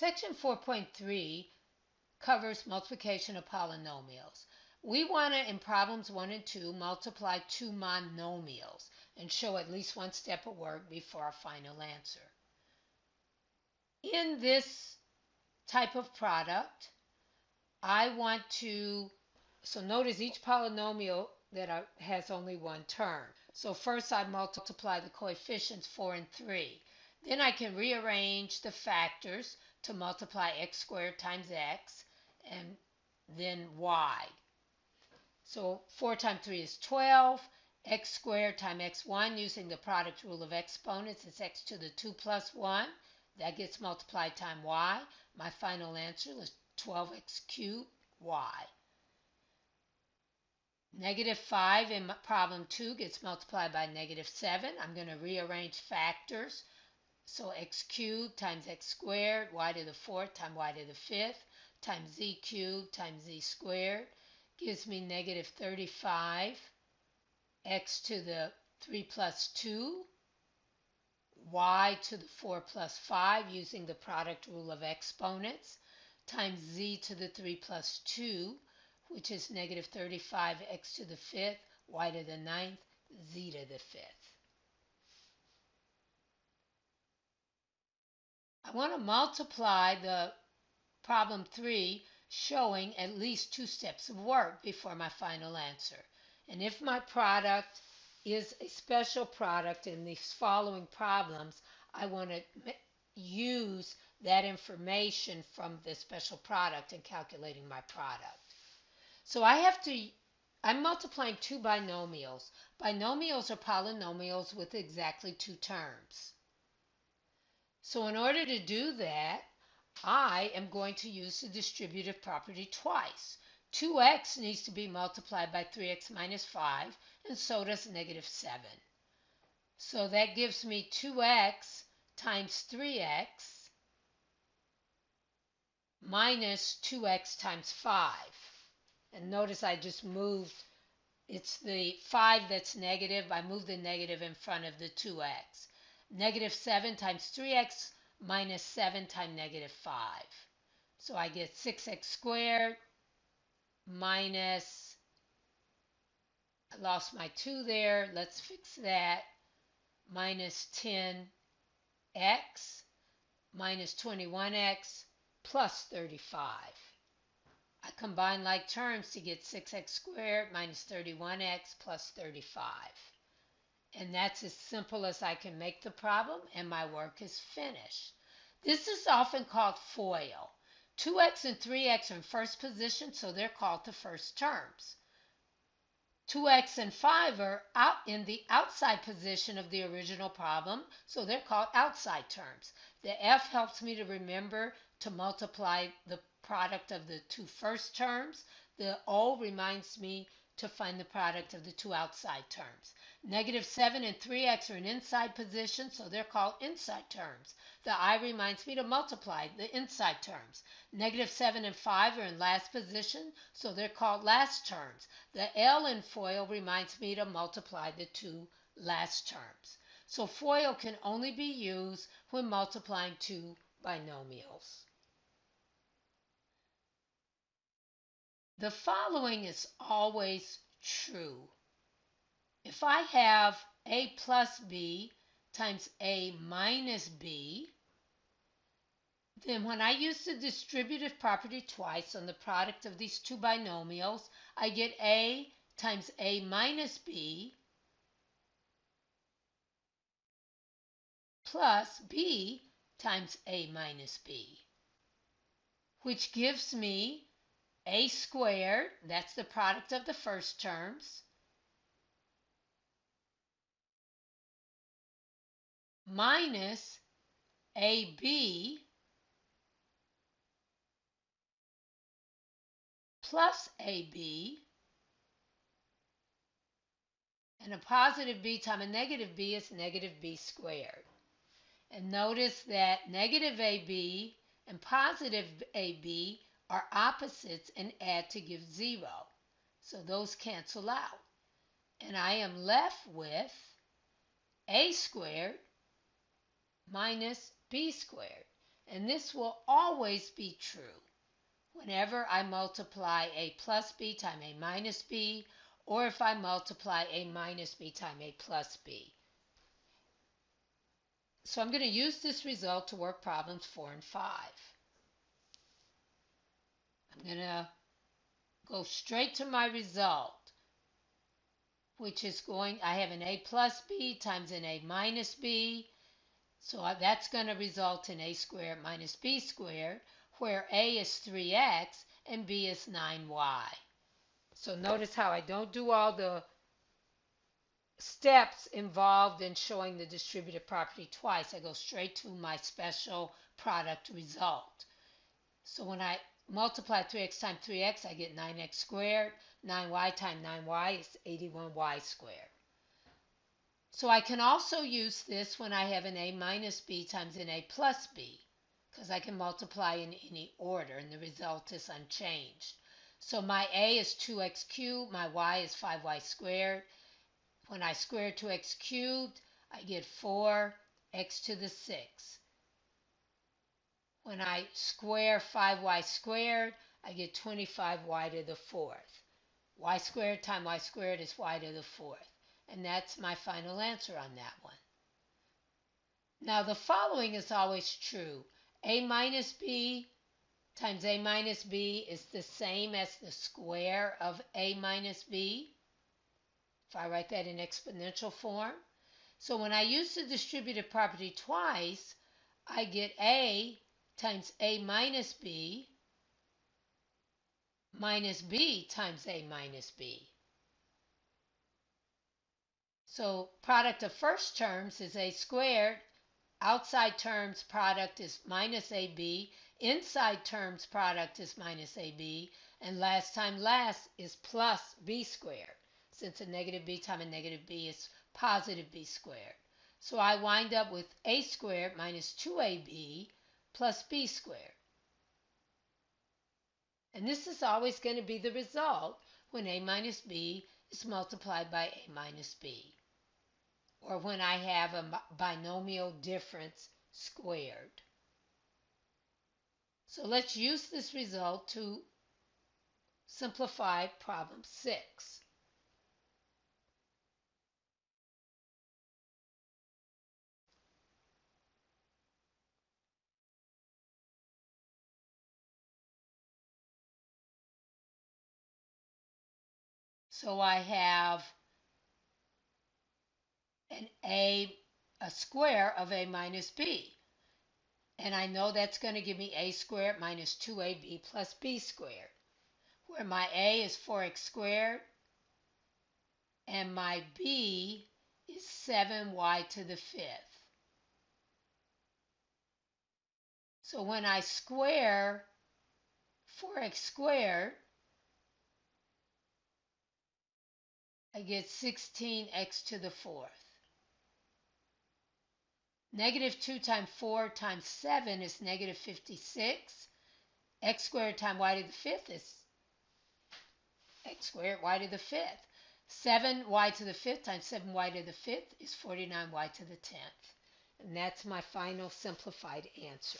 Section 4.3 covers multiplication of polynomials. We want to, in problems 1 and 2, multiply two monomials and show at least one step of work before our final answer. In this type of product, I want to, so notice each polynomial that has only one term. So first I multiply the coefficients 4 and 3. Then I can rearrange the factors to multiply x squared times x and then y. So 4 times 3 is 12. X squared times x1 using the product rule of exponents is x to the 2 plus 1. That gets multiplied times y. My final answer is 12x cubed y. Negative 5 in problem 2 gets multiplied by negative 7. I'm going to rearrange factors. So x cubed times x squared, y to the 4th times y to the 5th, times z cubed times z squared gives me negative 35, x to the 3 plus 2, y to the 4 plus 5 using the product rule of exponents, times z to the 3 plus 2, which is negative 35, x to the 5th, y to the 9th, z to the 5th. I want to multiply the problem 3 showing at least two steps of work before my final answer. And if my product is a special product in these following problems, I want to use that information from the special product in calculating my product. So I'm multiplying two binomials. Binomials are polynomials with exactly two terms. So in order to do that, I am going to use the distributive property twice. 2x needs to be multiplied by 3x minus 5, and so does negative 7. So that gives me 2x times 3x minus 2x times 5. And notice I just moved, it's the 5 that's negative, I moved the negative in front of the 2x. Negative 7 times 3x minus 7 times negative 5. So I get 6x squared minus, I lost my 2 there, let's fix that, minus 10x minus 21x plus 35. I combine like terms to get 6x squared minus 31x plus 35. And that's as simple as I can make the problem, and my work is finished. This is often called FOIL. 2x and 3x are in first position, so they're called the first terms. 2x and 5 are out in the outside position of the original problem, so they're called outside terms. The F helps me to remember to multiply the product of the two first terms. The O reminds me to find the product of the two outside terms. Negative 7 and 3x are in inside position, so they're called inside terms. The I reminds me to multiply the inside terms. Negative 7 and 5 are in last position, so they're called last terms. The L in FOIL reminds me to multiply the two last terms. So FOIL can only be used when multiplying two binomials. The following is always true. If I have a plus b times a minus b, then when I use the distributive property twice on the product of these two binomials, I get a times a minus b plus b times a minus b, which gives me a squared, that's the product of the first terms, minus ab plus ab, and a positive b times a negative b is negative b squared. And notice that negative ab and positive ab are opposites and add to give 0. So those cancel out. And I am left with a squared minus b squared. And this will always be true whenever I multiply a plus b times a minus b, or if I multiply a minus b times a plus b. So I'm going to use this result to work problems 4 and 5. I'm going to go straight to my result, which is I have an a plus b times an a minus b. So that's going to result in a squared minus b squared, where a is 3x and b is 9y. So notice how I don't do all the steps involved in showing the distributive property twice. I go straight to my special product result. So when I multiply 3x times 3x, I get 9x squared. 9y times 9y is 81y squared. So I can also use this when I have an a minus b times an a plus b, because I can multiply in any order and the result is unchanged. So my a is 2x cubed, my y is 5y squared. When I square 2x cubed, I get 4x to the 6. When I square 5y squared, I get 25y to the 4th. Y squared times y squared is y to the 4th. And that's my final answer on that one. Now the following is always true. A minus b times a minus b is the same as the square of a minus b. If I write that in exponential form. So when I use the distributive property twice, I get a times a minus b times a minus b. So product of first terms is a squared. Outside terms product is minus ab. Inside terms product is minus ab. And last time last is plus b squared. Since a negative b times a negative b is positive b squared. So I wind up with a squared minus 2ab plus b squared. And this is always going to be the result when a minus b is multiplied by a minus b, or when I have a binomial difference squared. So let's use this result to simplify problem 6. So I have a square of a minus b. And I know that's going to give me a squared minus 2ab plus b squared, where my a is 4x squared and my b is 7y to the 5th. So when I square 4x squared, I get 16x to the 4th. Negative 2 times 4 times 7 is negative 56. X squared times y to the 5th is x squared y to the 5th. 7y to the 5th times 7y to the 5th is 49y to the 10th. And that's my final simplified answer.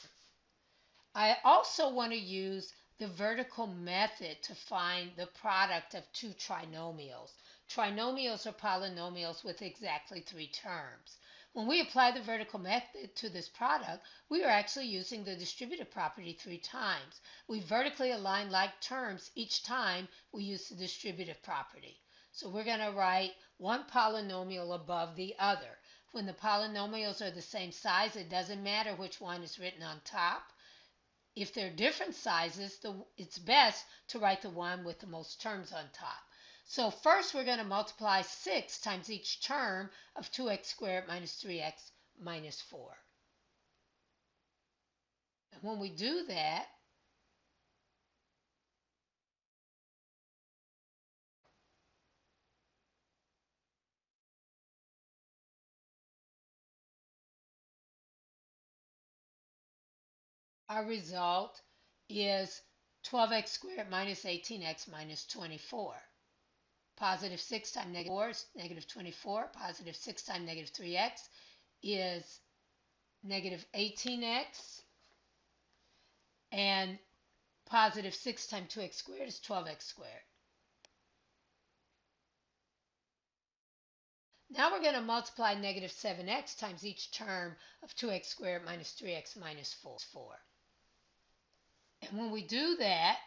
I also want to use the vertical method to find the product of two trinomials. Trinomials are polynomials with exactly 3 terms. When we apply the vertical method to this product, we are actually using the distributive property 3 times. We vertically align like terms each time we use the distributive property. So we're going to write one polynomial above the other. When the polynomials are the same size, it doesn't matter which one is written on top. If they're different sizes, it's best to write the one with the most terms on top. So first we're going to multiply 6 times each term of 2x squared minus 3x minus 4. And when we do that, our result is 12x squared minus 18x minus 24. Positive 6 times negative 4 is negative 24. Positive 6 times negative 3x is negative 18x. And positive 6 times 2x squared is 12x squared. Now we're going to multiply negative 7x times each term of 2x squared minus 3x minus 4. And when we do that,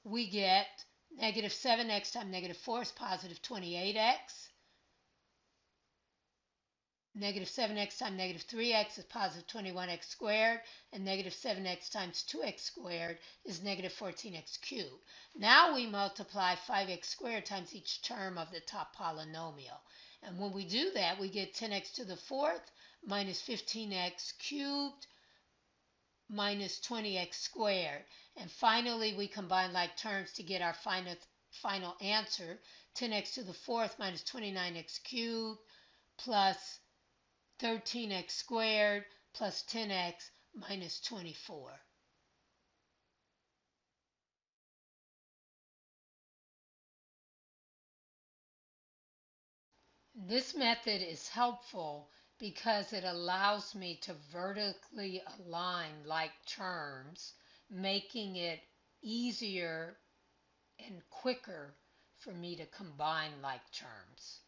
we get negative 7x times negative 4 is positive 28x. Negative 7x times negative 3x is positive 21x squared, and negative 7x times 2x squared is negative 14x cubed. Now we multiply 5x squared times each term of the top polynomial. And when we do that, we get 10x to the fourth minus 15x cubed minus 20x squared. And finally, we combine like terms to get our final answer, 10x to the fourth minus 29x cubed plus 13x squared plus 10x minus 24. This method is helpful because it allows me to vertically align like terms, making it easier and quicker for me to combine like terms.